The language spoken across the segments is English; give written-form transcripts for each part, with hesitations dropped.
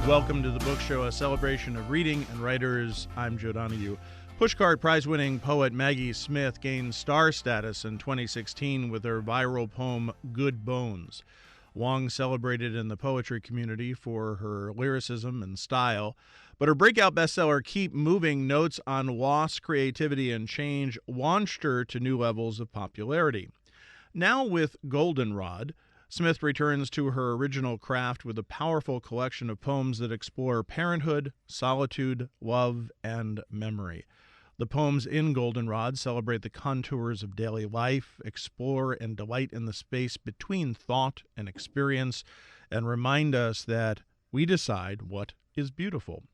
Welcome to the Book Show, a celebration of reading and writers. I'm Joe Donahue. Pushcart Prizewinning poet Maggie Smith gained star status in 2016 with her viral poem, Good Bones. Long celebrated in the poetry community for her lyricism and style, but her breakout bestseller, Keep Moving, notes on loss, creativity, and change launched her to new levels of popularity. Now with Goldenrod, Smith returns to her original craft with a powerful collection of poems that explore parenthood, solitude, love, and memory. The poems in Goldenrod celebrate the contours of daily life, explore and delight in the space between thought and experience, and remind us that we decide what is beautiful.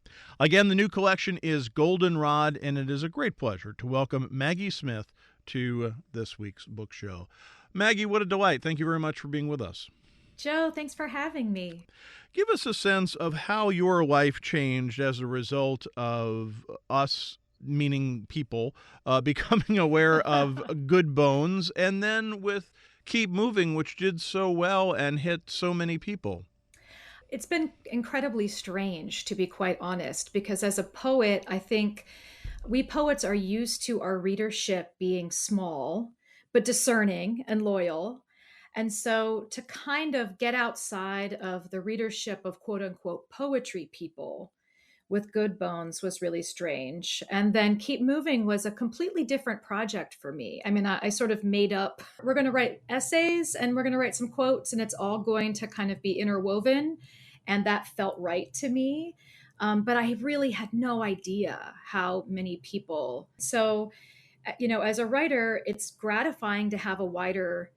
Again, the new collection is Goldenrod, and it is a great pleasure to welcome Maggie Smith to this week's book show. Maggie, what a delight. Thank you very much for being with us. Joe, thanks for having me. Give us a sense of how your life changed as a result of us, meaning people, becoming aware of Good Bones, and then with Keep Moving, which did so well and hit so many people. It's been incredibly strange, to be quite honest, because as a poet, I think we poets are used to our readership being small, but discerning and loyal. And so to kind of get outside of the readership of quote unquote poetry people with Good Bones was really strange. And then Keep Moving was a completely different project for me. I mean, I sort of made up, we're going to write essays and we're going to write some quotes and it's all going to kind of be interwoven. And that felt right to me. But I really had no idea how many people. So, as a writer, it's gratifying to have a wider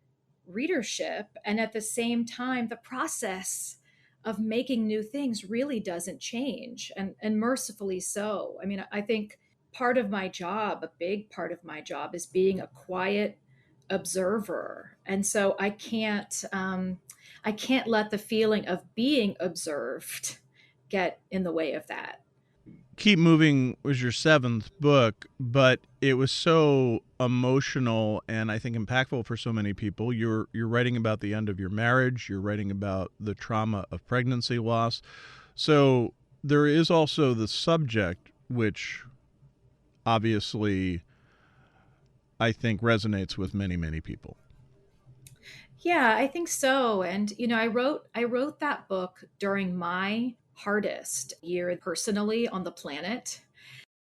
readership. And at the same time, the process of making new things really doesn't change, and mercifully so. I mean, I think part of my job, a big part of my job, is being a quiet observer. And so I can't let the feeling of being observed get in the way of that. Keep Moving was your seventh book, but it was so emotional and I think impactful for so many people. You're writing about the end of your marriage. You're writing about the trauma of pregnancy loss. So there is also the subject, which obviously I think resonates with many, many people. Yeah, I think so. And I wrote that book during my hardest year personally on the planet,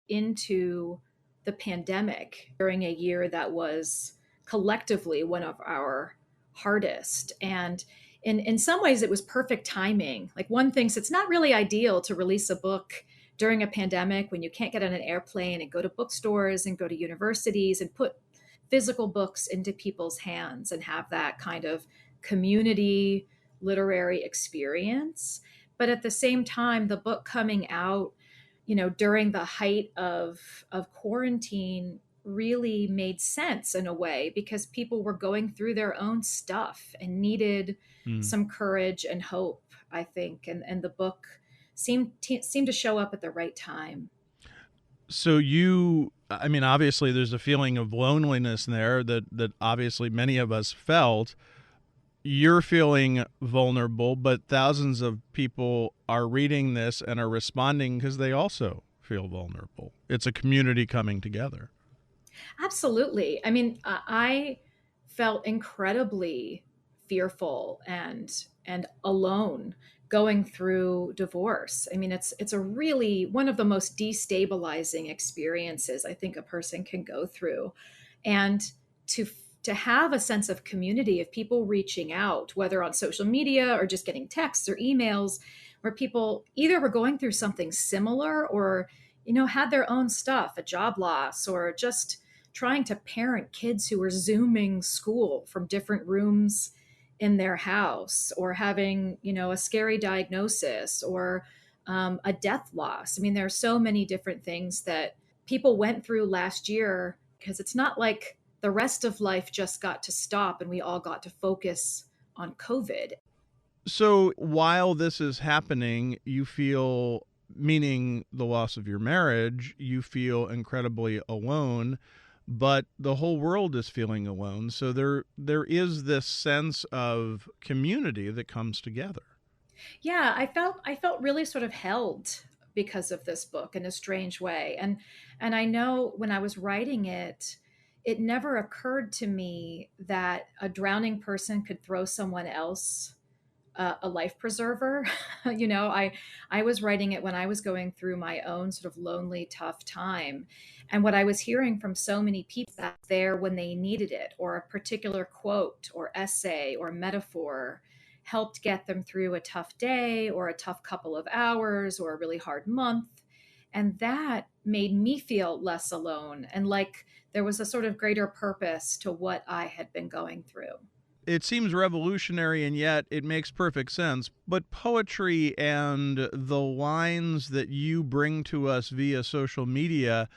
into the pandemic, during a year that was collectively one of our hardest. And in some ways it was perfect timing. Like, one thinks it's not really ideal to release a book during a pandemic when you can't get on an airplane and go to bookstores and go to universities and put physical books into people's hands and have that kind of community literary experience. But at the same time, the book coming out, during the height of quarantine really made sense in a way, because people were going through their own stuff and needed some courage and hope, I think. And the book seemed to show up at the right time. So obviously there's a feeling of loneliness there that obviously many of us felt. You're feeling vulnerable, but thousands of people are reading this and are responding because they also feel vulnerable. It's a community coming together. Absolutely. I mean, I felt incredibly fearful and alone going through divorce. I mean, it's a really one of the most destabilizing experiences I think a person can go through. And to have a sense of community, of people reaching out, whether on social media or just getting texts or emails, where people either were going through something similar or, had their own stuff, a job loss, or just trying to parent kids who were Zooming school from different rooms in their house, or having, a scary diagnosis, or a death loss. I mean, there are so many different things that people went through last year, because it's not like the rest of life just got to stop and we all got to focus on COVID. So while this is happening, you feel, meaning the loss of your marriage, you feel incredibly alone, but the whole world is feeling alone. So there is this sense of community that comes together. Yeah, I felt really sort of held because of this book in a strange way. And I know when I was writing it, it never occurred to me that a drowning person could throw someone else a life preserver. I was writing it when I was going through my own sort of lonely, tough time. And what I was hearing from so many people that there when they needed it, or a particular quote or essay or metaphor helped get them through a tough day or a tough couple of hours or a really hard month. And that made me feel less alone and like there was a sort of greater purpose to what I had been going through. It seems revolutionary and yet it makes perfect sense. But poetry and the lines that you bring to us via social media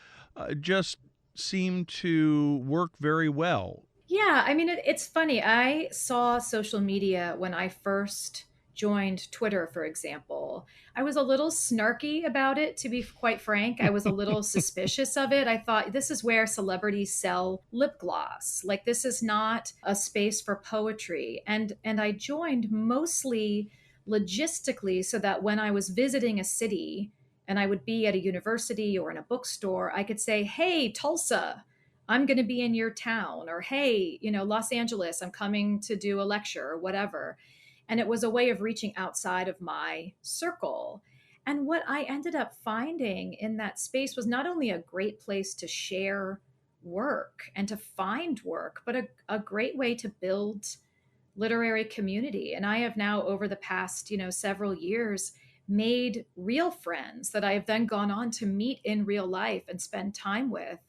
just seem to work very well. Yeah, I mean, it's funny. I saw social media when I first joined Twitter, for example. I was a little snarky about it, to be quite frank. I was a little suspicious of it. I thought this is where celebrities sell lip gloss. Like this is not a space for poetry. And I joined mostly logistically so that when I was visiting a city and I would be at a university or in a bookstore, I could say, "Hey, Tulsa, I'm going to be in your town," or "Hey, Los Angeles, I'm coming to do a lecture," or whatever. And it was a way of reaching outside of my circle. And what I ended up finding in that space was not only a great place to share work and to find work, but a great way to build literary community. And I have now, over the past, several years, made real friends that I have then gone on to meet in real life and spend time with.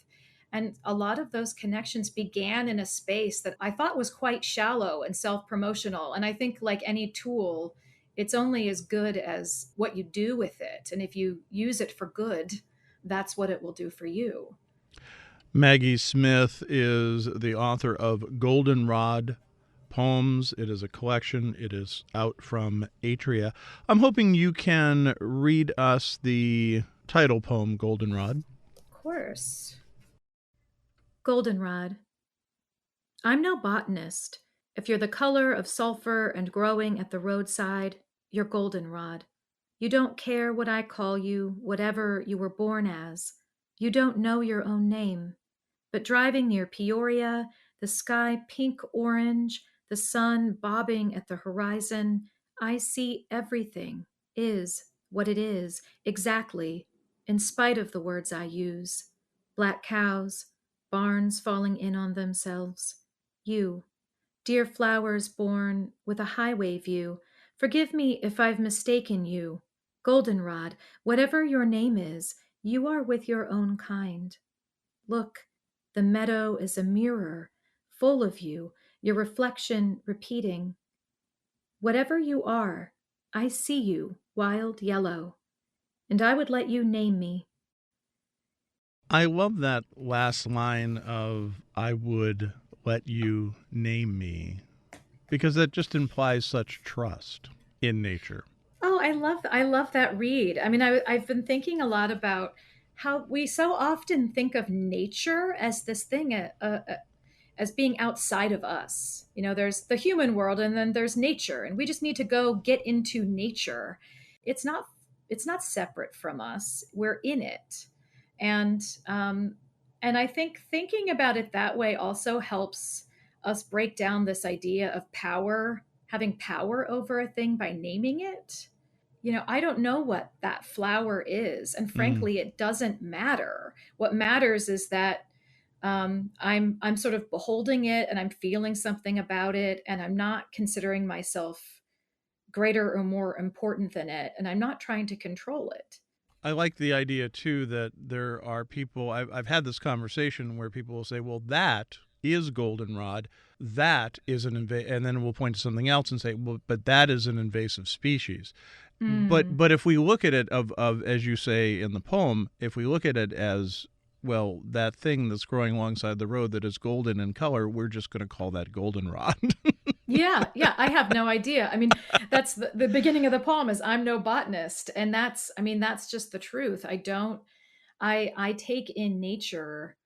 And a lot of those connections began in a space that I thought was quite shallow and self promotional. And I think, like any tool, it's only as good as what you do with it. And if you use it for good, that's what it will do for you. Maggie Smith is the author of Goldenrod Poems. It is a collection. It is out from Atria. I'm hoping you can read us the title poem, Goldenrod. Of course. Goldenrod. I'm no botanist. If you're the color of sulfur and growing at the roadside, you're goldenrod. You don't care what I call you, whatever you were born as. You don't know your own name. But driving near Peoria, the sky pink orange, the sun bobbing at the horizon, I see everything is what it is, exactly, in spite of the words I use. Black cows, barns falling in on themselves. You, dear flowers born with a highway view, forgive me if I've mistaken you. Goldenrod, whatever your name is, you are with your own kind. Look, the meadow is a mirror, full of you, your reflection repeating. Whatever you are, I see you, wild yellow, and I would let you name me. I love that last line of "I would let you name me" because that just implies such trust in nature. Oh, I love that read. I mean, I've been thinking a lot about how we so often think of nature as this thing, as being outside of us. There's the human world, and then there's nature, and we just need to go get into nature. It's not. It's not separate from us. We're in it, and and I think thinking about it that way also helps us break down this idea of power, having power over a thing by naming it. I don't know what that flower is, and Mm. frankly, it doesn't matter. What matters is that I'm sort of beholding it, and I'm feeling something about it, and I'm not considering myself greater or more important than it, and I'm not trying to control it. I like the idea too that there are people. I've had this conversation where people will say, "Well, that is goldenrod. That is and then we'll point to something else and say, "Well, but that is an invasive species." But Mm. but if we look at it of as you say in the poem, if we look at it as well, that thing that's growing alongside the road that is golden in color, we're just going to call that goldenrod. Yeah, yeah, I have no idea. I mean, that's the beginning of the poem is "I'm no botanist," and I mean, that's just the truth. I don't. I take in nature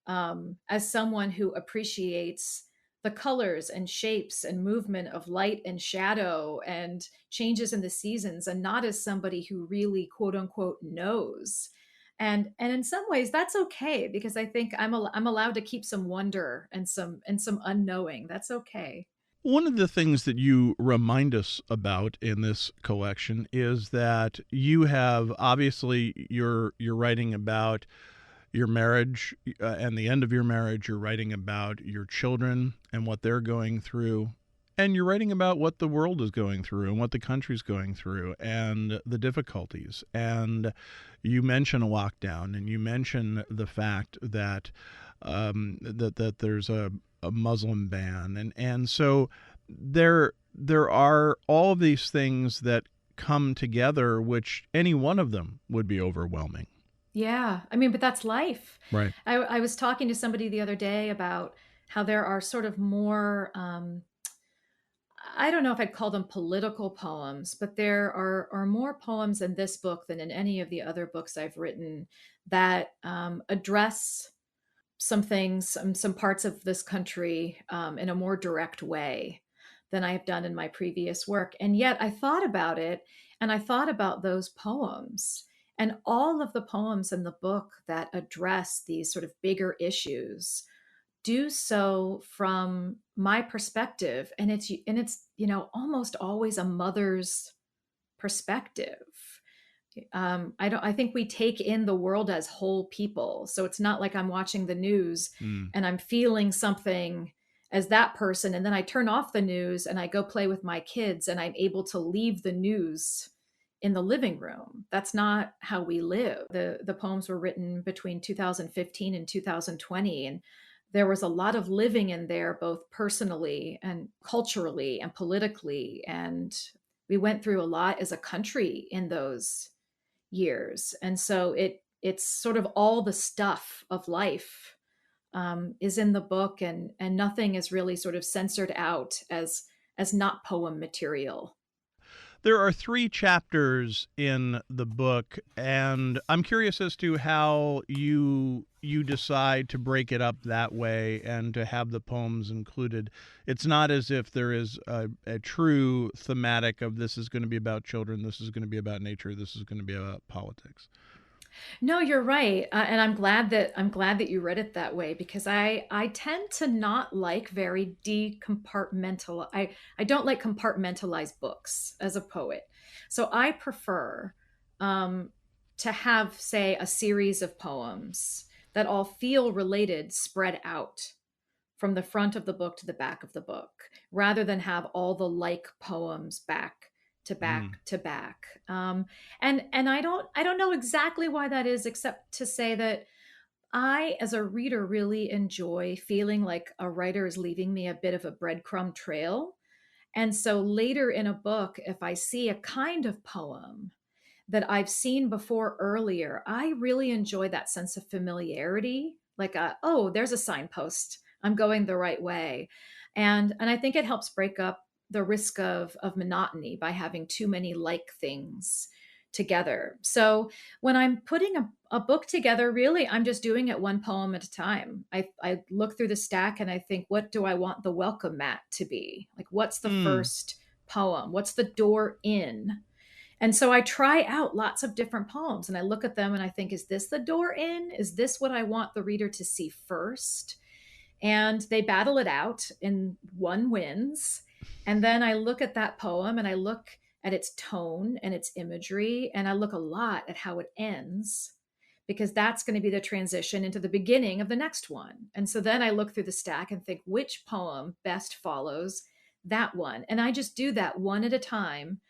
as someone who appreciates the colors and shapes and movement of light and shadow and changes in the seasons, and not as somebody who really quote unquote knows. And in some ways that's okay, because I think I'm allowed to keep some wonder and some unknowing. That's okay. One of the things that you remind us about in this collection is that you have obviously you're writing about your marriage and the end of your marriage. You're writing about your children and what they're going through. And you're writing about what the world is going through and what the country's going through and the difficulties. And you mention a lockdown, and you mention the fact that that there's a Muslim ban, and so there are all of these things that come together, which any one of them would be overwhelming. Yeah, I mean, but that's life. Right. I was talking to somebody the other day about how there are sort of more, I don't know if I'd call them political poems, but there are more poems in this book than in any of the other books I've written that address some things, some parts of this country in a more direct way than I have done in my previous work. And yet I thought about it, and I thought about those poems, and all of the poems in the book that address these sort of bigger issues do so from my perspective. And it's almost always a mother's perspective. I think we take in the world as whole people. So it's not like I'm watching the news Mm. and I'm feeling something as that person, and then I turn off the news and I go play with my kids and I'm able to leave the news in the living room. That's not how we live. The poems were written between 2015 and 2020, and there was a lot of living in there, both personally and culturally and politically, and we went through a lot as a country in those years. And so it's sort of all the stuff of life is in the book, and nothing is really sort of censored out as not poem material. There are 3 chapters in the book, and I'm curious as to how you decide to break it up that way and to have the poems included. It's not as if there is a true thematic of this is going to be about children, this is going to be about nature, this is going to be about politics. No, you're right, and I'm glad that you read it that way, because I tend to not like very decompartmental. I don't like compartmentalized books as a poet, so I prefer um, to have, say, a series of poems that all feel related, spread out from the front of the book to the back of the book, rather than have all the like poems back to Mm. back to back. And I don't know exactly why that is, except to say that I, as a reader, really enjoy feeling like a writer is leaving me a bit of a breadcrumb trail. And so later in a book, if I see a kind of poem that I've seen before earlier, I really enjoy that sense of familiarity. Like, oh, there's a signpost. I'm going the right way. And I think it helps break up the risk of monotony by having too many like things together. So when I'm putting a book together, really, I'm just doing it one poem at a time. I look through the stack and I think, what do I want the welcome mat to be? Like, what's the Mm. first poem? What's the door in? And so I try out lots of different poems and I look at them and I think, is this the door in? Is this what I want the reader to see first? And they battle it out and one wins. And then I look at that poem and I look at its tone and its imagery, and I look a lot at how it ends, because that's going to be the transition into the beginning of the next one. And so then I look through the stack and think, which poem best follows that one? And I just do that one at a time,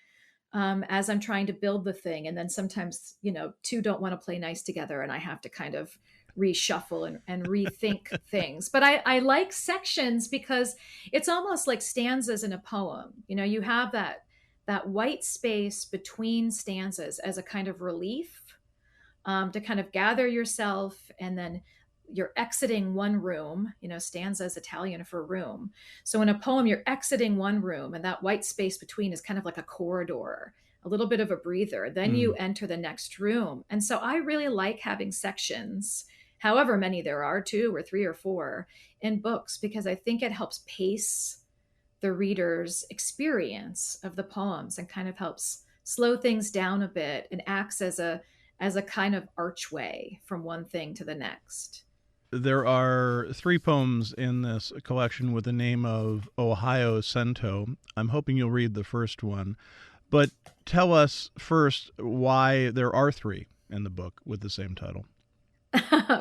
as I'm trying to build the thing. And then sometimes, two don't want to play nice together, and I have to kind of reshuffle and rethink things. But I like sections because it's almost like stanzas in a poem. You have that white space between stanzas as a kind of relief, to kind of gather yourself, and then you're exiting one room. Stanza is Italian for room. So in a poem, you're exiting one room, and that white space between is kind of like a corridor, a little bit of a breather. Then you Mm. enter the next room. And so I really like having sections however many there are, 2 or 3 or 4 in books, because I think it helps pace the reader's experience of the poems and kind of helps slow things down a bit and acts as a kind of archway from one thing to the next. There are 3 poems in this collection with the name of Ohio Cento. I'm hoping you'll read the first one. But tell us first why there are 3 in the book with the same title.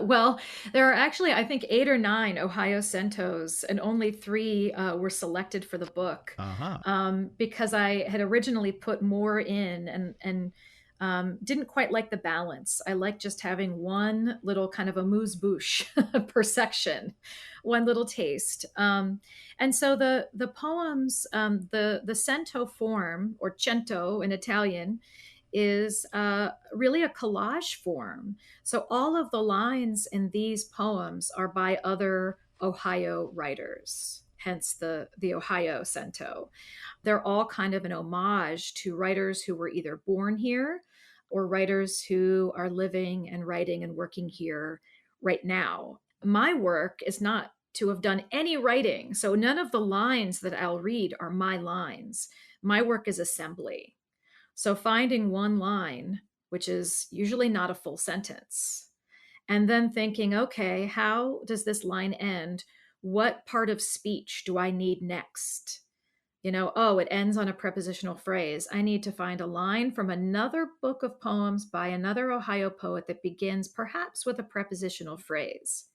Well, there are actually, I think, 8 or 9 Ohio Centos, and only 3 were selected for the book, Aha. because I had originally put more in and didn't quite like the balance. I like just having one little kind of amuse bouche per section, one little taste. And so the poems, the cento form, or cento in Italian, is really a collage form. So all of the lines in these poems are by other Ohio writers, hence the Ohio Cento. They're all kind of an homage to writers who were either born here or writers who are living and writing and working here right now. My work is not to have done any writing, so none of the lines that I'll read are my lines. My work is assembly. So finding one line, which is usually not a full sentence, and then thinking, okay, how does this line end? What part of speech do I need next? Oh, it ends on a prepositional phrase. I need to find a line from another book of poems by another Ohio poet that begins perhaps with a prepositional phrase.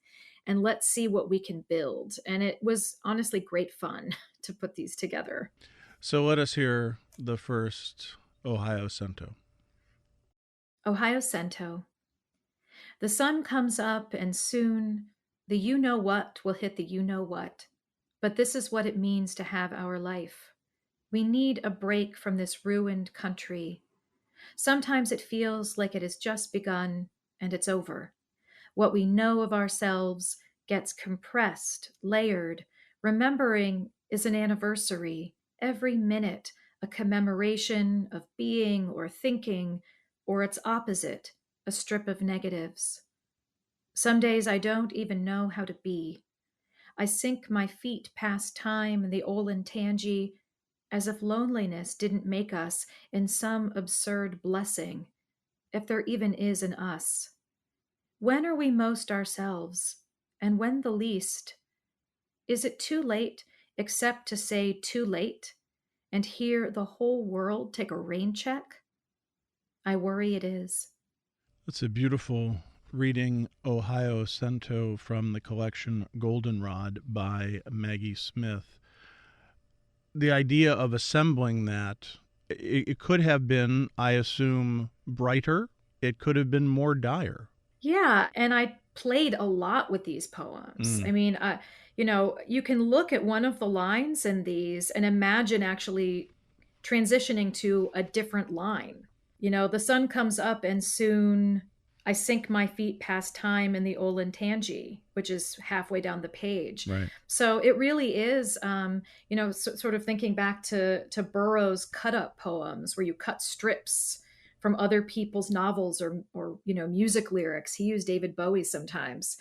And let's see what we can build. And it was honestly great fun to put these together. So let us hear the first Ohio Cento. Ohio Cento. The sun comes up, and soon the you know what will hit the you know what. But this is what it means to have our life. We need a break from this ruined country. Sometimes it feels like it has just begun and it's over. What we know of ourselves gets compressed, layered. Remembering is an anniversary, every minute a commemoration of being or thinking, or its opposite, a strip of negatives. Some days I don't even know how to be. I sink my feet past time and the Olentangy, as if loneliness didn't make us in some absurd blessing, if there even is an us. When are we most ourselves, and when the least? Is it too late except to say too late and hear the whole world take a rain check? I worry it is. It's a beautiful reading, Ohio Cento, from the collection Goldenrod by Maggie Smith. The idea of assembling that, it could have been, I assume, brighter. It could have been more dire. Yeah, and I played a lot with these poems. Mm. I mean, you can look at one of the lines in these and imagine actually transitioning to a different line. The sun comes up, and soon I sink my feet past time in the Olentangy, which is halfway down the page. Right. So it really is, sort of thinking back to Burroughs' cut-up poems, where you cut strips from other people's novels or music lyrics. He used David Bowie sometimes,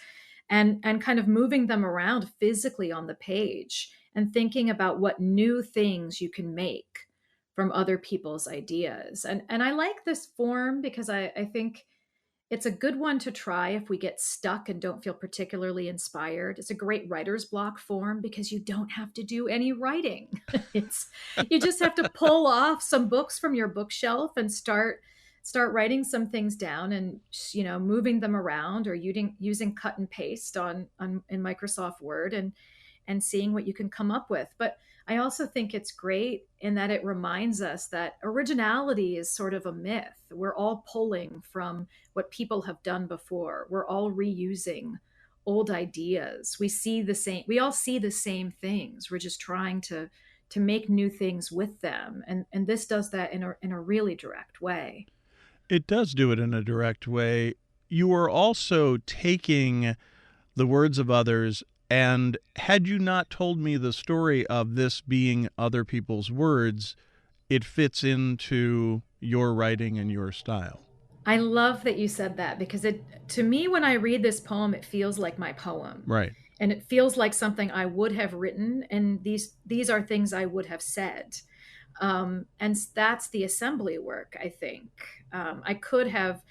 and kind of moving them around physically on the page and thinking about what new things you can make from other people's ideas. And I like this form because I think it's a good one to try if we get stuck and don't feel particularly inspired. It's a great writer's block form because you don't have to do any writing. You just have to pull off some books from your bookshelf and start writing some things down, and moving them around, or using cut and paste in Microsoft Word, and seeing what you can come up with. But I also think it's great in that it reminds us that originality is sort of a myth. We're all pulling from what people have done before. We're all reusing old ideas. We all see the same things. We're just trying to make new things with them. And this does that in a really direct way. It does do it in a direct way. You are also taking the words of others, and had you not told me the story of this being other people's words, it fits into your writing and your style. I love that you said that because to me, when I read this poem, it feels like my poem. Right. And it feels like something I would have written. And these are things I would have said. And that's the assembly work, I think. I could have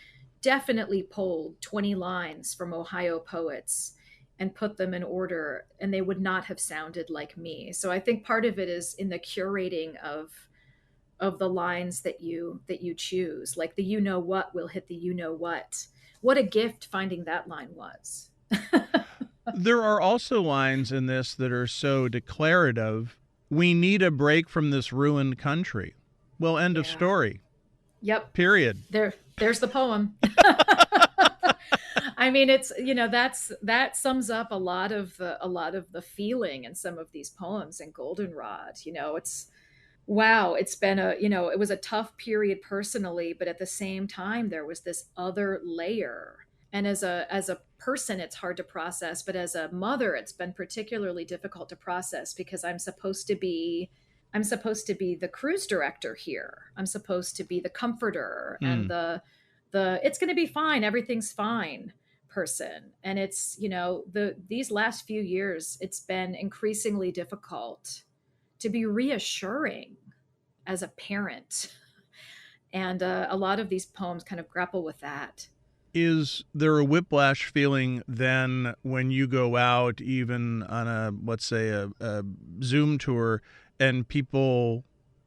definitely pulled 20 lines from Ohio poets and put them in order, and they would not have sounded like me. So I think part of it is in the curating of the lines that you choose. Like the you know what will hit the you know what. What a gift finding that line was. There are also lines in this that are so declarative. We need a break from this ruined country. Well, end of Yeah. story. Yep. Period. There's the poem. I mean, it's that sums up a lot of the feeling in some of these poems in Goldenrod. It's wow, it's been it was a tough period personally, but at the same time there was this other layer. And as a person it's hard to process, but as a mother it's been particularly difficult to process because I'm supposed to be the cruise director here. I'm supposed to be the comforter and Mm. the it's going to be fine, everything's fine person. And it's, these last few years it's been increasingly difficult to be reassuring as a parent. And a lot of these poems kind of grapple with that. Is there a whiplash feeling then when you go out, even on a, let's say, a Zoom tour, and people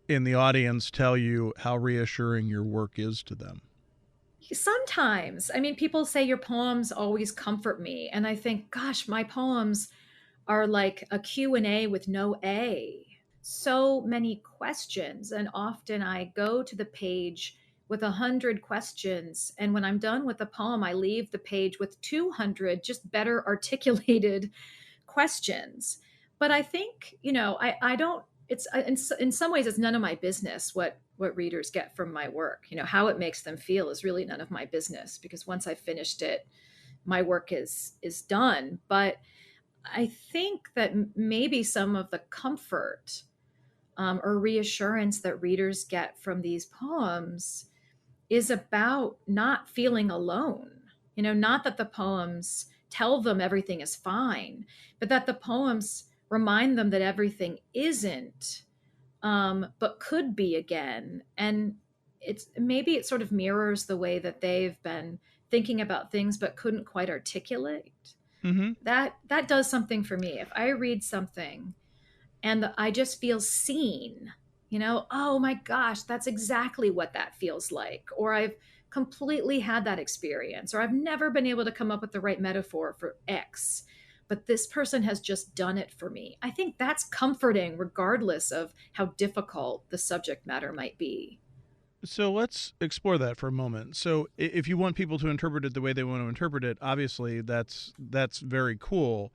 in the audience tell you how reassuring your work is to them? Sometimes, I mean, people say your poems always comfort me. And I think, gosh, my poems are like a Q&A with no A. So many questions. And often I go to the page with 100 questions. And when I'm done with the poem, I leave the page with 200 just better articulated questions. But I think, I don't, it's in some ways, it's none of my business what readers get from my work. How it makes them feel is really none of my business because once I finished it, my work is done. But I think that maybe some of the comfort or reassurance that readers get from these poems is about not feeling alone. Not that the poems tell them everything is fine, but that the poems remind them that everything isn't, but could be again. And it sort of mirrors the way that they've been thinking about things but couldn't quite articulate. Mm-hmm. That does something for me. If I read something and I just feel seen, oh my gosh, that's exactly what that feels like. Or I've completely had that experience, or I've never been able to come up with the right metaphor for X, but this person has just done it for me. I think that's comforting, regardless of how difficult the subject matter might be. So let's explore that for a moment. So if you want people to interpret it the way they want to interpret it, obviously that's very cool.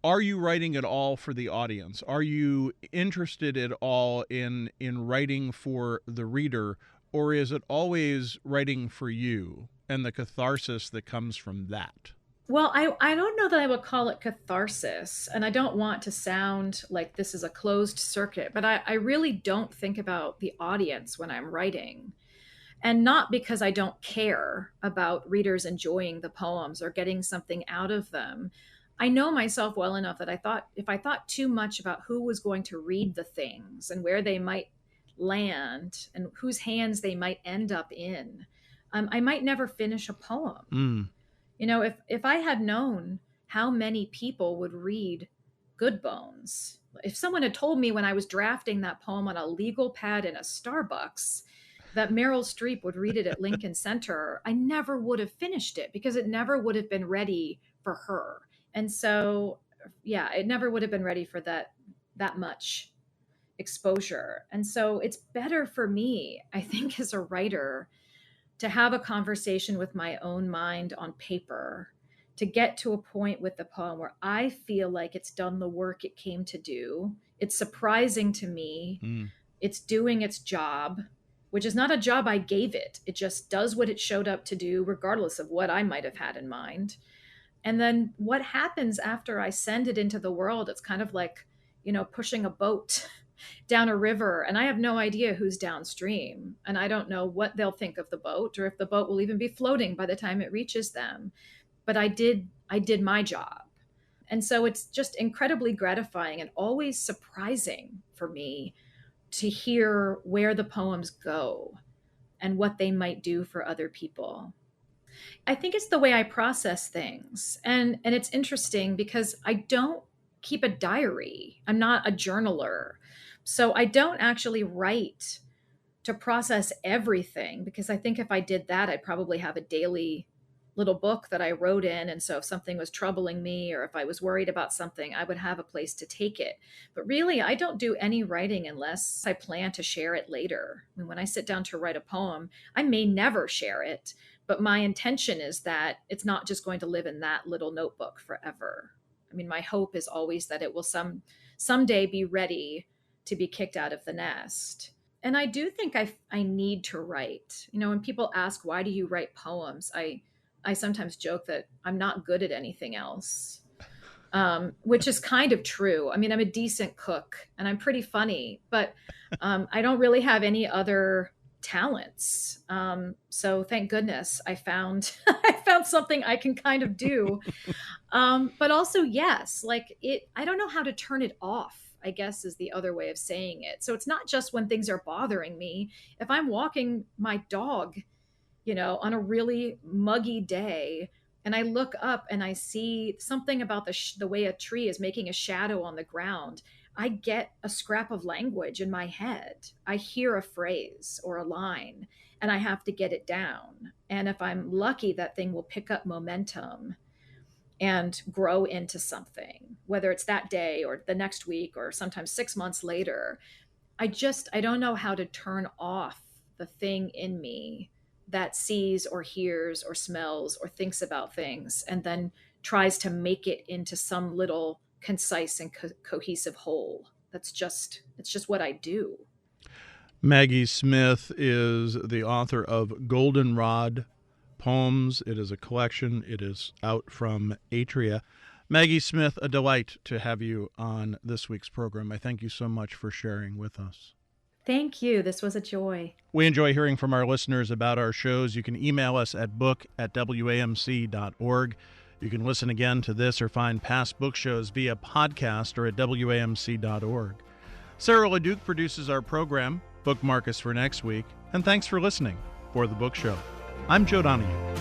Are you writing at all for the audience? Are you interested at all in writing for the reader, or is it always writing for you and the catharsis that comes from that? Well, I don't know that I would call it catharsis, and I don't want to sound like this is a closed circuit, but I really don't think about the audience when I'm writing. And not because I don't care about readers enjoying the poems or getting something out of them. I know myself well enough that I thought if I thought too much about who was going to read the things and where they might land and whose hands they might end up in, I might never finish a poem. Mm. If I had known how many people would read Good Bones, if someone had told me when I was drafting that poem on a legal pad in a Starbucks that Meryl Streep would read it at Lincoln Center, I never would have finished it because it never would have been ready for her. And so, yeah, it never would have been ready for that much exposure. And so it's better for me, I think, as a writer to have a conversation with my own mind on paper, to get to a point with the poem where I feel like it's done the work it came to do. It's surprising to me. Mm. It's doing its job, which is not a job I gave it. It just does what it showed up to do, regardless of what I might have had in mind. And then what happens after I send it into the world, it's kind of like, pushing a boat. down a river, and I have no idea who's downstream, and I don't know what they'll think of the boat or if the boat will even be floating by the time it reaches them. But I did my job. And so it's just incredibly gratifying and always surprising for me to hear where the poems go and what they might do for other people. I think it's the way I process things. And it's interesting because I don't keep a diary. I'm not a journaler. So I don't actually write to process everything, because I think if I did that, I'd probably have a daily little book that I wrote in. And so if something was troubling me or if I was worried about something, I would have a place to take it. But really, I don't do any writing unless I plan to share it later. I mean, when I sit down to write a poem, I may never share it, but my intention is that it's not just going to live in that little notebook forever. I mean, my hope is always that it will someday be ready to be kicked out of the nest. And I do think I need to write. You know, when people ask, why do you write poems? I sometimes joke that I'm not good at anything else, which is kind of true. I mean, I'm a decent cook and I'm pretty funny, but I don't really have any other talents. So thank goodness I found I found something I can kind of do. But also, yes, like I don't know how to turn it off, I guess is the other way of saying it. So it's not just when things are bothering me. If I'm walking my dog, on a really muggy day, and I look up and I see something about the way a tree is making a shadow on the ground, I get a scrap of language in my head. I hear a phrase or a line, and I have to get it down. And if I'm lucky, that thing will pick up momentum and grow into something, whether it's that day or the next week or sometimes 6 months later. I don't know how to turn off the thing in me that sees or hears or smells or thinks about things and then tries to make it into some little concise and cohesive whole. It's just what I do. Maggie Smith is the author of Goldenrod Poems. It is a collection. It is out from Atria. Maggie Smith, a delight to have you on this week's program. I thank you so much for sharing with us. Thank you. This was a joy. We enjoy hearing from our listeners about our shows. You can email us at book@wamc.org. You can listen again to this or find past book shows via podcast or at wamc.org. Sarah LeDuc produces our program. Bookmark us for next week. And thanks for listening for The Book Show. I'm Joe Donahue.